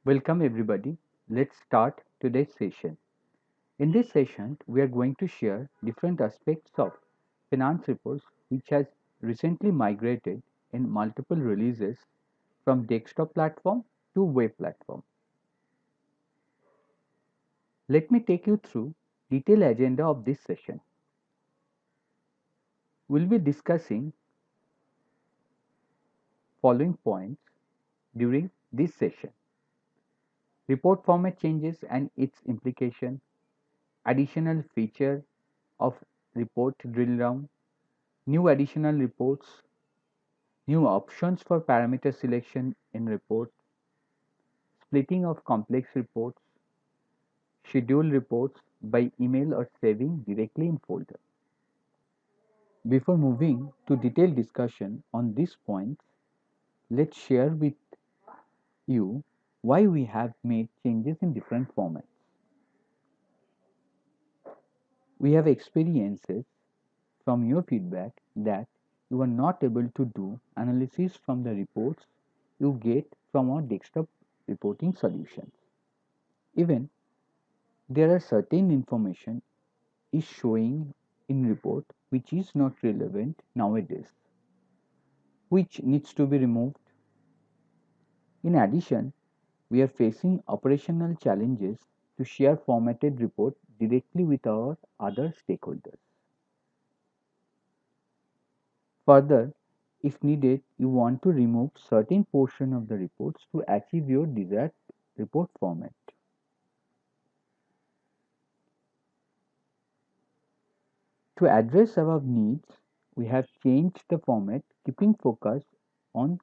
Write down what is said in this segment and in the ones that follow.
Welcome everybody. Let's start today's session. In this session, we are going to share different aspects of finance reports which has recently migrated in multiple releases from desktop platform to web platform. Let me take you through detailed agenda of this session. We'll be discussing following points during this session: report format changes and its implication, additional feature of report drill down, new additional reports, new options for parameter selection in report, splitting of complex reports, schedule reports by email or saving directly in folder. Before moving to detailed discussion on these points, let's share with you why we have made changes in different formats. We have experiences from your feedback that you are not able to do analysis from the reports you get from our desktop reporting solutions. Even there are certain information is showing in report which is not relevant nowadays, which needs to be removed. In addition, we are facing operational challenges to share formatted report directly with our other stakeholders. Further, if needed, you want to remove certain portion of the reports to achieve your desired report format. To address our needs, we have changed the format, keeping focus on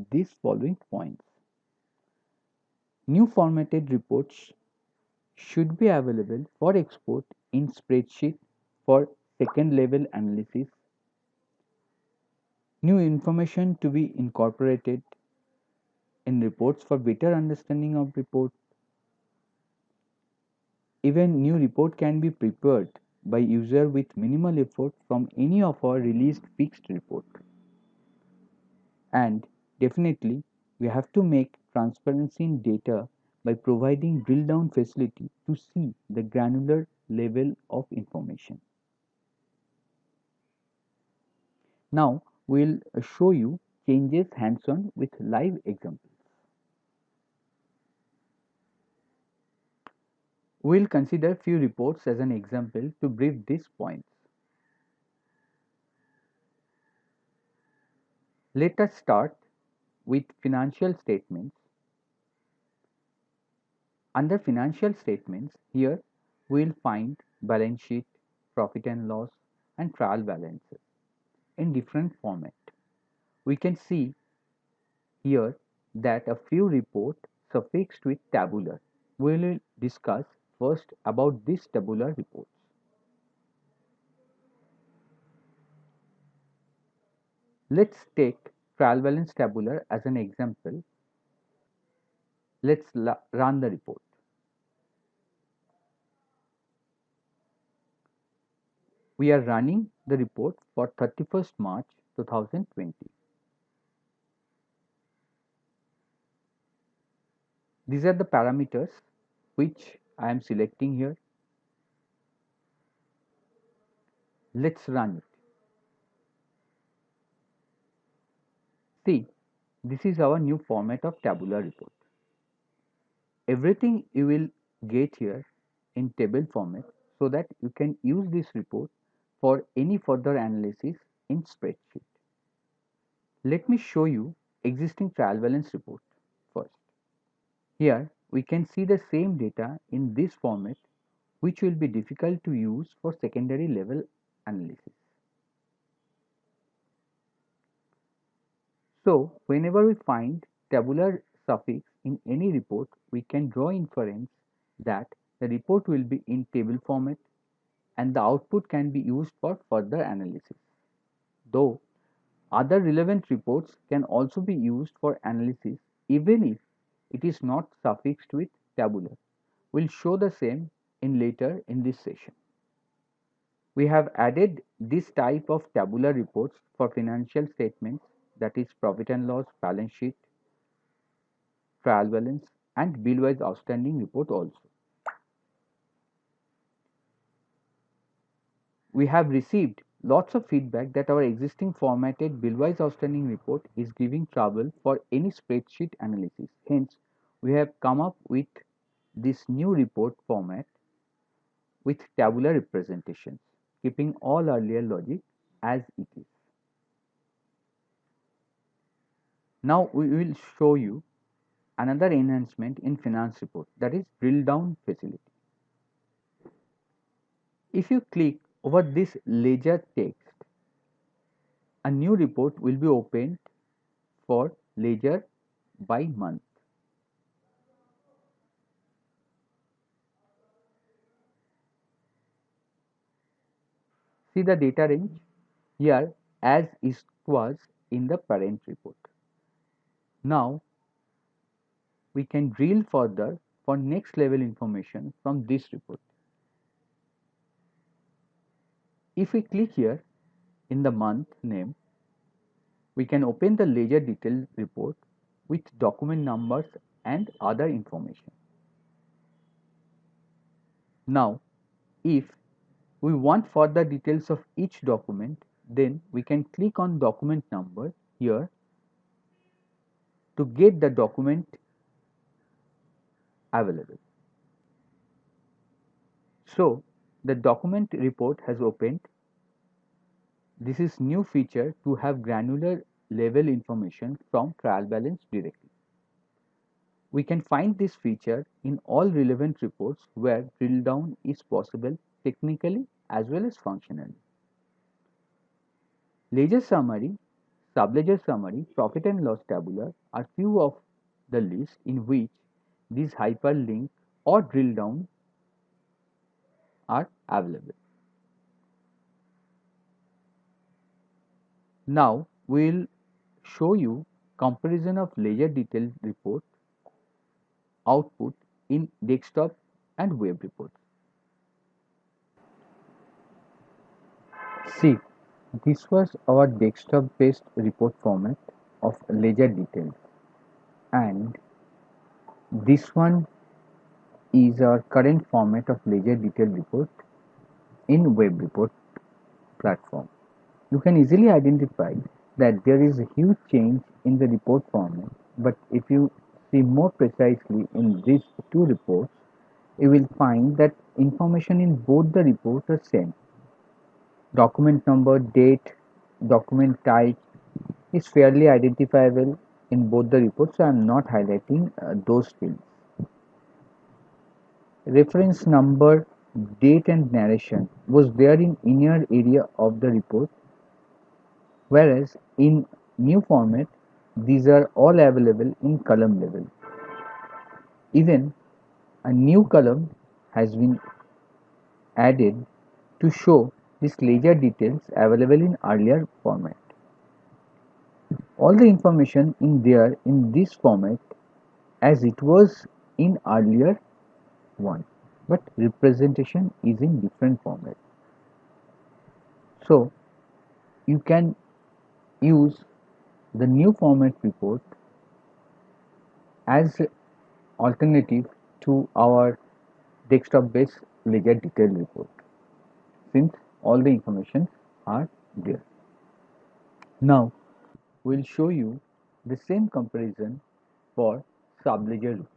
these following points. New formatted reports should be available for export in spreadsheet for second level analysis. New information to be incorporated in reports for better understanding of report. Even new report can be prepared by user with minimal effort from any of our released fixed report. And definitely, we have to make transparency in data by providing drill down facility to see the granular level of information. Now, we'll show you changes hands-on with live examples. We'll consider few reports as an example to brief these points. Let us start with financial statements. Under financial statements, here we'll find balance sheet, profit and loss, and trial balances in different format. We can see here that a few reports suffixed with tabular. We will discuss first about these tabular reports. Let's take trial balance tabular as an example. Let's run the report. We are running the report for 31st March 2020. These are the parameters which I am selecting here. Let's run it. See, this is our new format of tabular report. Everything you will get here in table format so that you can use this report for any further analysis in spreadsheet. Let me show you existing trial balance report first. Here we can see the same data in this format, which will be difficult to use for secondary level analysis. So whenever we find tabular suffix in any report, we can draw inference that the report will be in table format and the output can be used for further analysis. Though other relevant reports can also be used for analysis even if it is not suffixed with tabular. We'll show the same in later in this session. We have added this type of tabular reports for financial statements, that is profit and loss, balance sheet, trial balance, and bill-wise outstanding report also. We have received lots of feedback that our existing formatted bill-wise outstanding report is giving trouble for any spreadsheet analysis. Hence, we have come up with this new report format with tabular representations, keeping all earlier logic as it is. Now we will show you another enhancement in finance report, that is drill down facility. If you click over this ledger text, a new report will be opened for ledger by month. See the data range here as it was in the parent report. Now we can drill further for next level information from this report. If we click here in the month name, we can open the ledger detail report with document numbers and other information. Now, if we want further details of each document, then we can click on document number here to get the document available. So the document report has opened. This is new feature to have granular level information from trial balance directly. We can find this feature in all relevant reports where drill down is possible technically as well as functionally. Ledger summary, subledger summary, profit and loss tabular are few of the list in which these hyperlink or drill down are available. Now we'll show you comparison of ledger detailed report output in desktop and web reports. See, this was our desktop based report format of ledger details, and this one is our current format of ledger detailed report in web report platform. You can easily identify that there is a huge change in the report format, but if you see more precisely in these two reports, you will find that information in both the reports are same. Document number, date, document type is fairly identifiable in both the reports, so I am not highlighting those fields. Reference number, date and narration was there in inner area of the report, whereas in new format these are all available in column level. Even a new column has been added to show this ledger details available in earlier format. All the information in there in this format as it was in earlier one, but representation is in different format. So you can use the new format report as alternative to our desktop based ledger detail report, since all the information are there. Now we'll show you the same comparison for subledger report.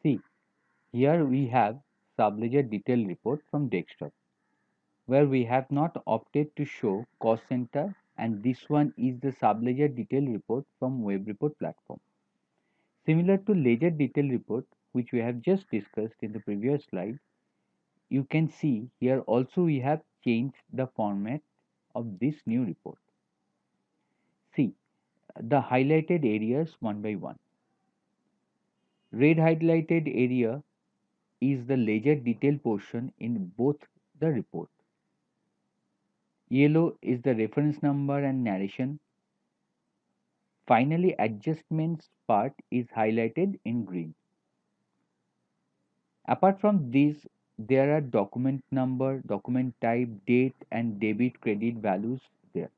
See, here we have subledger detail report from desktop, where we have not opted to show cost center, and this one is the subledger detail report from web report platform. Similar to ledger detail report which we have just discussed in the previous slide, you can see here also we have changed the format of this new report. See the highlighted areas one by one. Red highlighted area is the ledger detail portion in both the report. Yellow is the reference number and narration. Finally, adjustments part is highlighted in green. Apart from these, there are document number, document type, date and debit credit values there.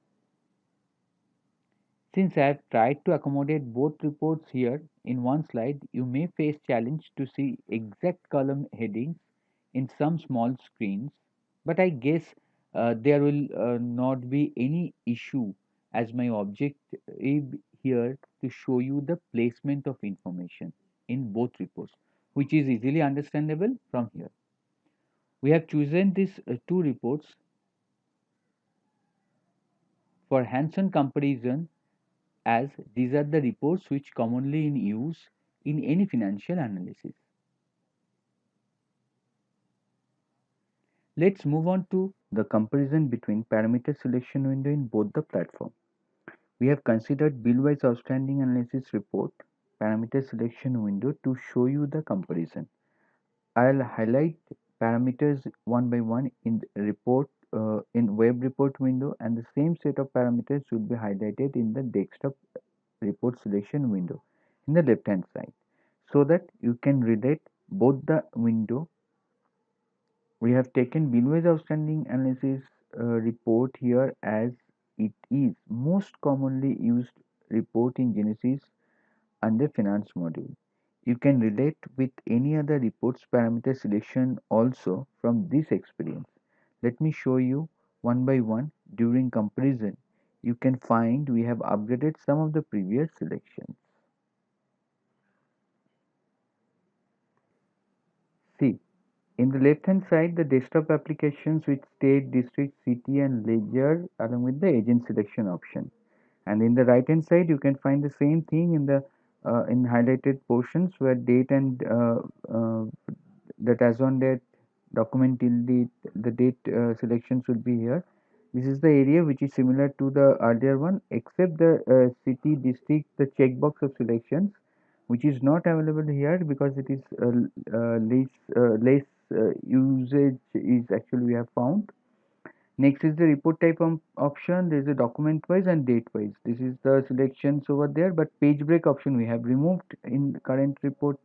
Since I have tried to accommodate both reports here in one slide, you may face challenge to see exact column headings in some small screens, but I guess there will not be any issue as my objective here to show you the placement of information in both reports, which is easily understandable from here. We have chosen these two reports for hands-on comparison as these are the reports which commonly in use in any financial analysis. Let's move on to the comparison between parameter selection window in both the platform. We have considered bill-wise outstanding analysis report parameter selection window to show you the comparison. I'll highlight parameters one by one in the report in web report window, and the same set of parameters will be highlighted in the desktop report selection window in the left hand side so that you can relate both the window. We have taken Billwise outstanding analysis report here as it is most commonly used report in Genesis under finance module. You can relate with any other reports parameter selection also from this experience. Let me show you one by one. During comparison, you can find we have upgraded some of the previous selections. See, in the left hand side, the desktop applications with state, district, city and ledger along with the agent selection option. And in the right hand side, you can find the same thing in highlighted portions where date and that as on date, document till date, the date selection should be here. This is the area which is similar to the earlier one except the city, district, the checkbox of selections which is not available here because it is less usage is actually we have found. Next is the report type option. There is a document wise and date wise. This is the selections over there, but page break option we have removed in the current report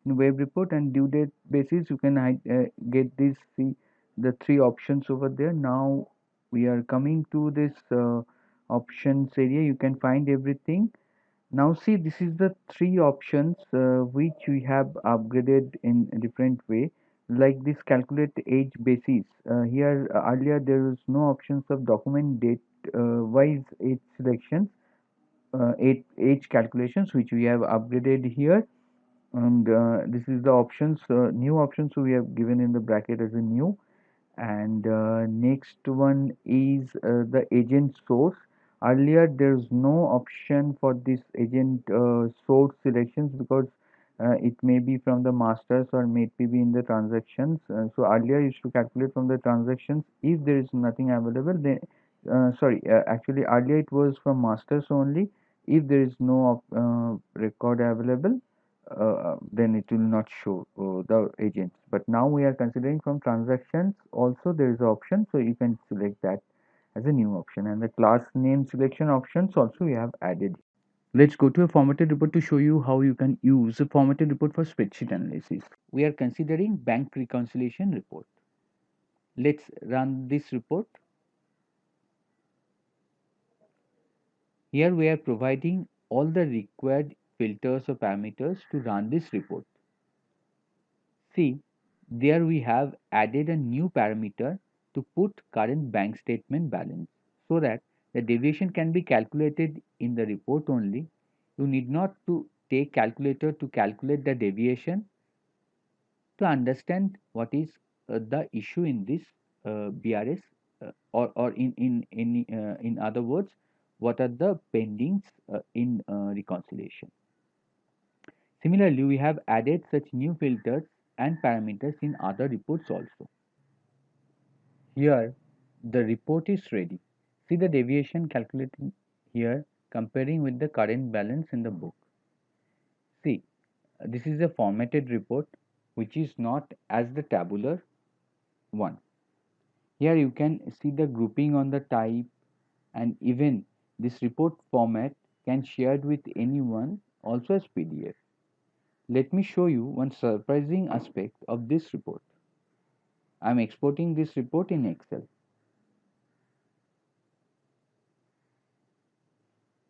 in web report, and due date basis you can get this see the three options over there. Now we are coming to this options area. You can find everything. Now see, this is the three options which we have upgraded in a different way. Like this calculate age basis. Here earlier there was no options of document date wise age selections, age calculations which we have upgraded here. And this is the options, new options we have given in the bracket as a new. And next one is the agent source. Earlier there's no option for this agent source selections because it may be from the masters or may be in the transactions. So earlier you used to calculate from the transactions. If there is nothing available, then actually earlier it was from masters only. If there is no record available, then it will not show the agents. But now we are considering from transactions also there is an option, so you can select that as a new option, and the class name selection options also we have added. Let's go to a formatted report to show you how you can use a formatted report for spreadsheet analysis. We are considering bank reconciliation report. Let's run this report. Here we are providing all the required filters or parameters to run this report. See, there we have added a new parameter to put current bank statement balance so that the deviation can be calculated in the report only. You need not to take calculator to calculate the deviation to understand what is the issue in this BRS or in other words, what are the pendings in reconciliation. Similarly, we have added such new filters and parameters in other reports also. Here, the report is ready. See the deviation calculated here comparing with the current balance in the book. See, this is a formatted report which is not as the tabular one. Here you can see the grouping on the type, and even this report format can shared with anyone also as PDF. Let me show you one surprising aspect of this report. I am exporting this report in Excel.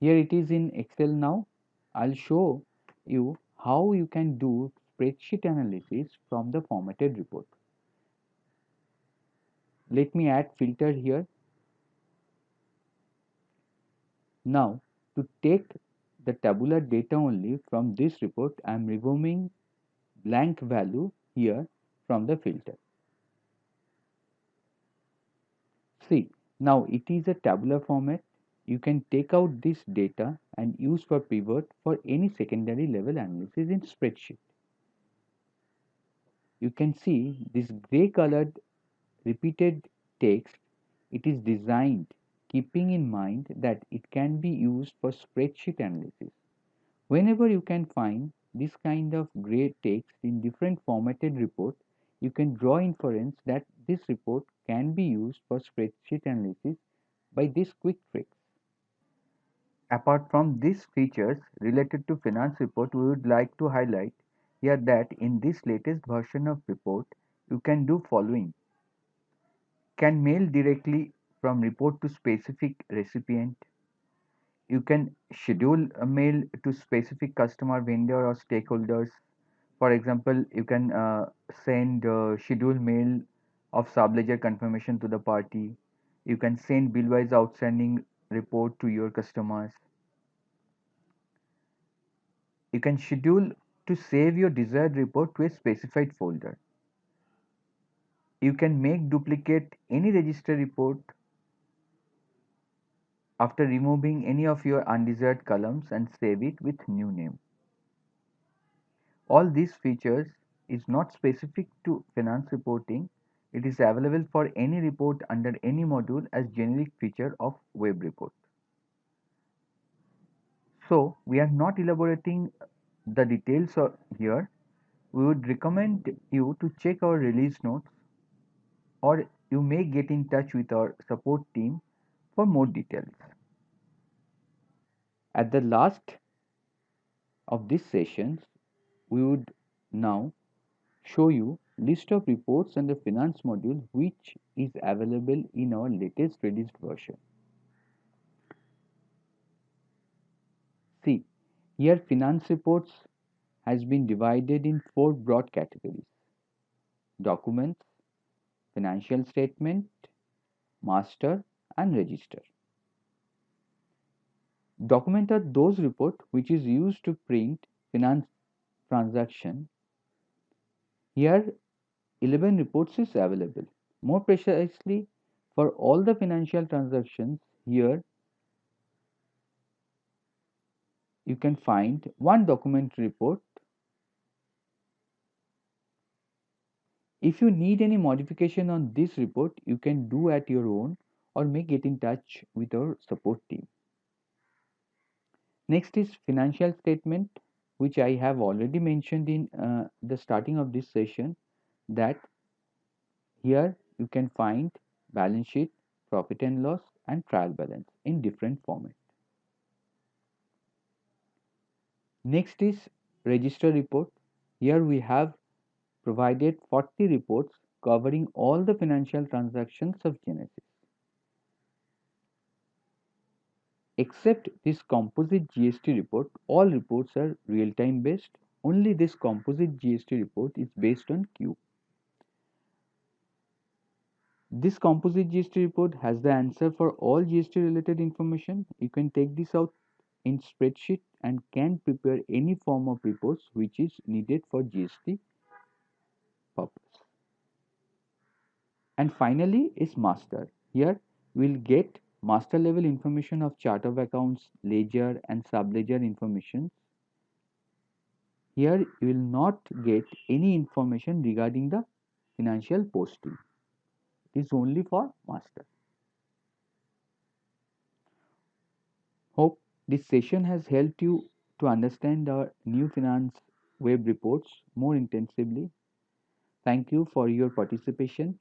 Here it is in Excel now. I'll show you how you can do spreadsheet analysis from the formatted report. Let me add filter here. Now, to take the tabular data only from this report, I am removing blank value here from the filter. See, now it is a tabular format. You can take out this data and use for pivot for any secondary level analysis in spreadsheet. You can see this gray colored repeated text. It is designed keeping in mind that it can be used for spreadsheet analysis. Whenever you can find this kind of gray text in different formatted report, you can draw inference that this report can be used for spreadsheet analysis by this quick tricks. Apart from these features related to finance report, we would like to highlight here that in this latest version of report, you can do following. Can mail directly from report to specific recipient. You can schedule a mail to specific customer, vendor or stakeholders. For example, you can send schedule mail of subledger confirmation to the party. You can send bill-wise outstanding report to your customers. You can schedule to save your desired report to a specified folder. You can make duplicate any register report after removing any of your undesired columns and save it with new name. All these features is not specific to finance reporting. It is available for any report under any module as generic feature of web report. So we are not elaborating the details here. We would recommend you to check our release notes, or you may get in touch with our support team for more details. At the last of these sessions, we would now show you list of reports under finance module which is available in our latest released version. See, here finance reports has been divided in four broad categories: documents, financial statement, master, and register. Document are those reports which is used to print finance transaction. Here 11 reports is available. More precisely, for all the financial transactions, here you can find one document report. If you need any modification on this report, you can do at your own or may get in touch with our support team. Next is financial statement, which I have already mentioned in the starting of this session, that here you can find balance sheet, profit and loss, and trial balance in different formats. Next is register report. Here we have provided 40 reports covering all the financial transactions of Genesis. Except this composite GST report, all reports are real-time based. Only this composite GST report is based on Q. This composite GST report has the answer for all GST related information. You can take this out in spreadsheet and can prepare any form of reports which is needed for GST purpose. And finally is master. Here we'll get master level information of chart of accounts, ledger and subledger information. Here you will not get any information regarding the financial posting. It is only for master. Hope this session has helped you to understand our new finance web reports more intensively. Thank you for your participation.